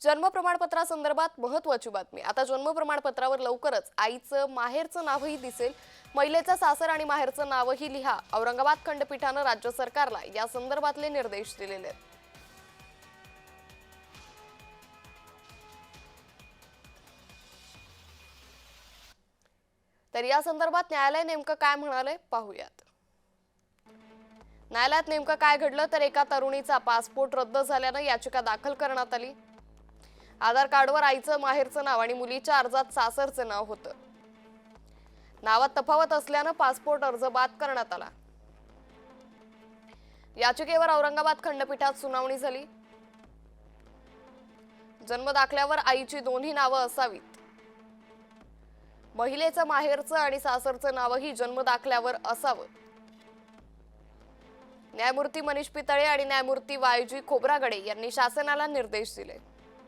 जन्म प्रमाणपत्रासंदर्भात महत्त्वाची बातमी। आता जन्म प्रमाणपत्रावर लवकरच आईचं माहेरचं नावही दिसेल। महिलेचं सासर आणि माहेरचं नावही लिहा। औरंगाबाद खंडपीठानं राज्य सरकारला या संदर्भातले निर्देश दिलेले आहेत। तर या संदर्भात न्यायालय नेमकं काय म्हणाले पाहूयात। न्यायालयात नेमकं काय घडलं तर एका तरुणीचा पासपोर्ट रद्द झाल्यानं याचिका दाखल करण्यात आली। आधार कार्डवर आईचं माहेरचं नाव आणि मुलीच्या अर्जात सासरचं नाव होतं। नावात तफावत असल्यानं पासपोर्ट अर्ज बाद करण्यात आला। याचिकेवर औरंगाबाद खंडपीठात सुनावणी झाली। जन्म दाखल्यावर आईची दोन्ही नावं असावीत। महिलेचं माहेरचं आणि सासरचं नावही जन्म दाखल्यावर असावं। न्यायमूर्ती मनीष पितळे आणि न्यायमूर्ती वाय जी खोब्रागडे यांनी शासनाला निर्देश दिले।